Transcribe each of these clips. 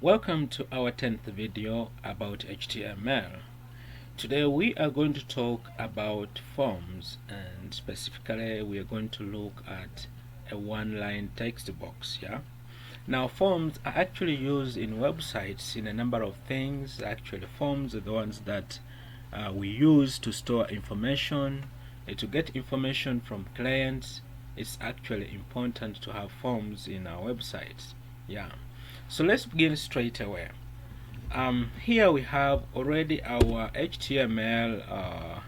Welcome to our 10th video about HTML. Today we are going to talk about forms, and specifically we are going to look at a one-line text box. Now forms are actually used in websites in a number of things. Actually forms are the ones that we use to store information, to get information from clients. It's actually important to have forms in our websites. So let's begin straight away. Here we have already our HTML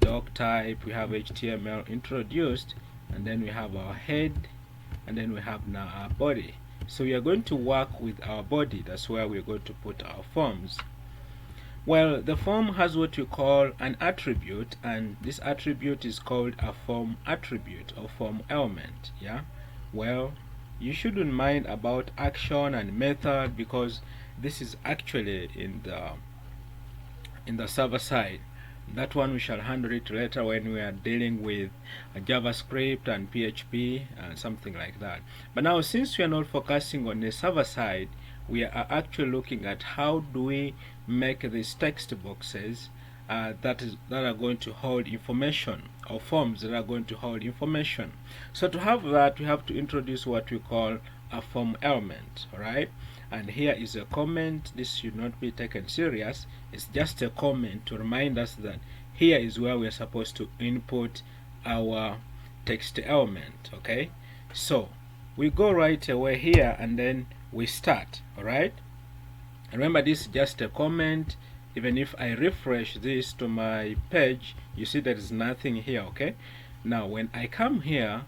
doc type. We have HTML introduced, and then we have our head, and then we have now our body. So we are going to work with our body. That's where we're going to put our forms. Well, the form has what we call an attribute, and this attribute is called a form attribute or form element. Well, you shouldn't mind about action and method, because this is actually in the server side. That one we shall handle it later when we are dealing with JavaScript and PHP and something like that. But now, since we are not focusing on the server side, we are actually looking at how do we make these text boxes that are going to hold information, or forms that are going to hold information. So to have that, we have to introduce what we call a form element. Alright, and here is a comment. This should not be taken serious. It's just a comment to remind us that here is where we are supposed to input our text element. Okay, so we go right away here and then we start. Alright, remember, this is just a comment. Even if I refresh this to my page, you see there is nothing here. Okay, now when I come here,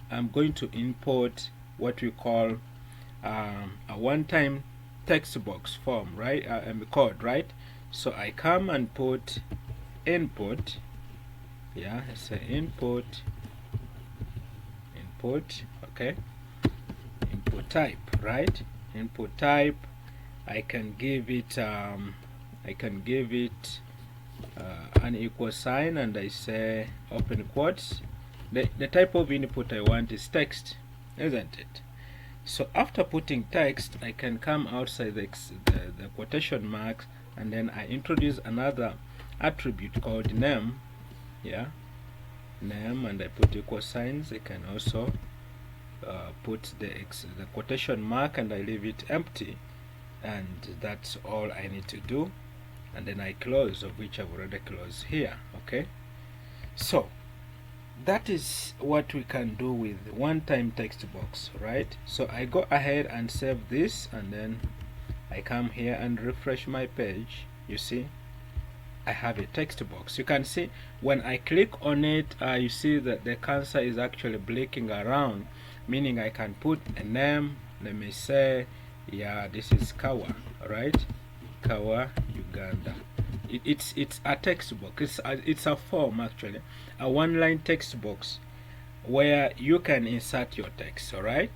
I'm going to import what we call a one-time text box form, right? Code, right? So I come and put input. It's an input. Okay, input type, right? Input type. I can give it an equal sign, and I say open quotes. The type of input I want is text, isn't it? So after putting text, I can come outside the quotation marks, and then I introduce another attribute called name. Name, and I put equal signs. I can also put the quotation mark, and I leave it empty, and that's all I need to do. And then I close, of which I've already closed here. Okay, so that is what we can do with one-time text box, right? So I go ahead and save this, and then I come here and refresh my page. You see I have a text box. You can see when I click on it, you see that the cursor is actually blinking around, meaning I can put a name. Let me say, this is KAWA, right? KAWA Uganda. It's a text box. It's a form, actually, a one-line text box where you can insert your text. Alright,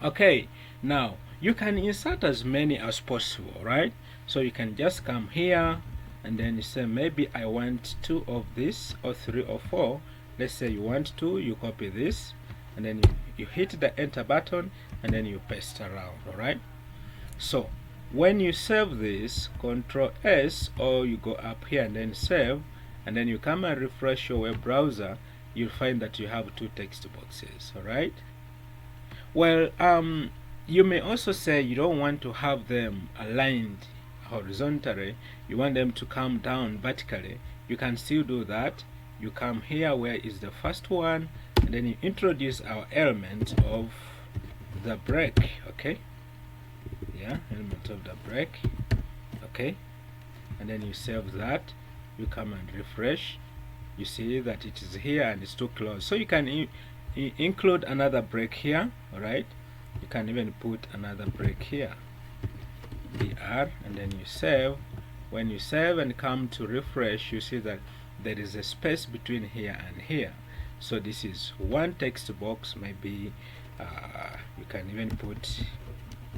okay, now you can insert as many as possible, right? So you can just come here and then you say, maybe I want 2 of this, or 3 or 4. Let's say you want 2, you copy this, and then you hit the enter button, and then you paste around. Alright, so when you save this, Ctrl S, or you go up here and then save, and then you come and refresh your web browser, you'll find that you have 2 text boxes. Alright, well, you may also say you don't want to have them aligned horizontally, you want them to come down vertically. You can still do that. You come here where is the first one, and then you introduce our element of the break. Okay, element of the break. Okay, and then you save that. You come and refresh. You see that it is here and it's too close, so you can include another break here. Alright, you can even put another break here, BR, and then you save. When you save and come to refresh, you see that there is a space between here and here. So this is one text box. Maybe you can even put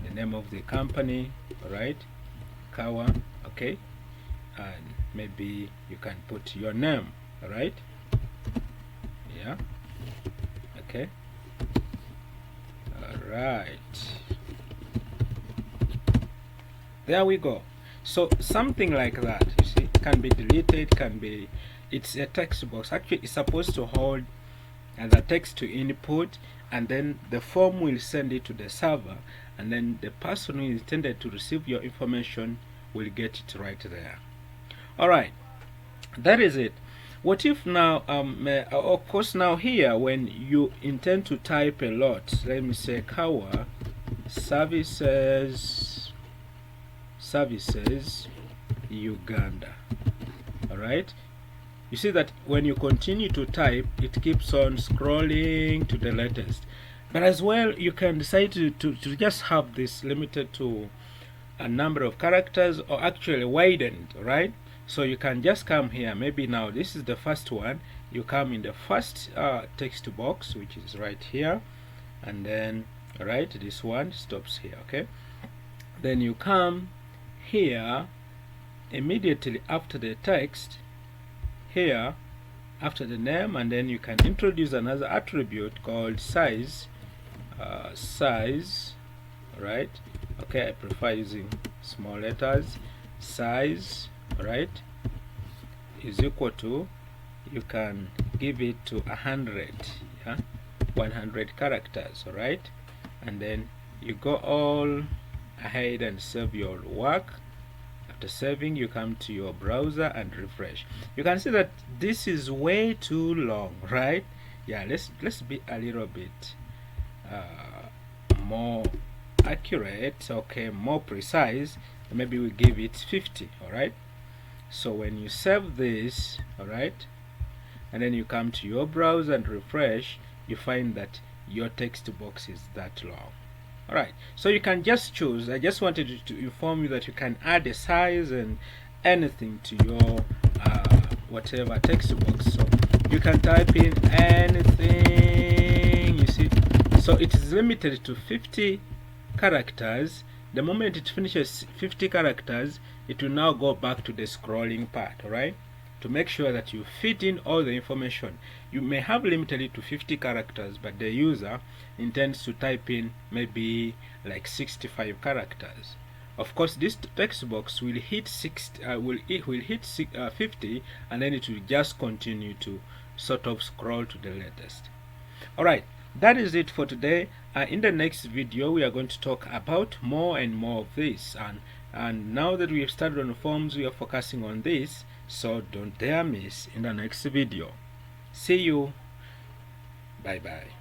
the name of the company, right? KAWA. Okay, and maybe you can put your name. Alright, okay, alright. There we go. So something like that, you see, can be deleted, can be, it's a text box. Actually, it's supposed to hold the text to input, and then the form will send it to the server, and then the person who is intended to receive your information will get it right there. Alright, that is it. What if now, of course, now here when you intend to type a lot, let me say KAWA services Uganda. Alright, you see that when you continue to type, it keeps on scrolling to the latest. But as well, you can decide to just have this limited to a number of characters, or actually widened, right? So you can just come here, maybe now this is the first one, you come in the first text box, which is right here, and then right, this one stops here, okay? Then you come here immediately after the text, here after the name, and then you can introduce another attribute called size, right? Okay, I prefer using small letters. Size, right, is equal to, you can give it to 100, yeah, 100 characters, alright, and then you go all ahead and save your work. After saving, you come to your browser and refresh. You can see that this is way too long, right? Yeah, let's be a little bit more accurate, okay, more precise. Maybe we give it 50. Alright, so when you save this, alright, and then you come to your browser and refresh, you find that your text box is that long. Alright, so you can just choose. I just wanted to inform you that you can add a size and anything to your whatever text box. So you can type in anything, you see. So it is limited to 50 characters. The moment it finishes 50 characters, it will now go back to the scrolling part, alright? To make sure that you fit in all the information. You may have limited it to 50 characters, but the user intends to type in maybe like 65 characters. Of course, this text box will hit 50, and then it will just continue to sort of scroll to the latest. Alright, that is it for today. In the next video, we are going to talk about more and more of this, and now that we have started on forms, we are focusing on this, so don't dare miss in the next video. See you. Bye bye.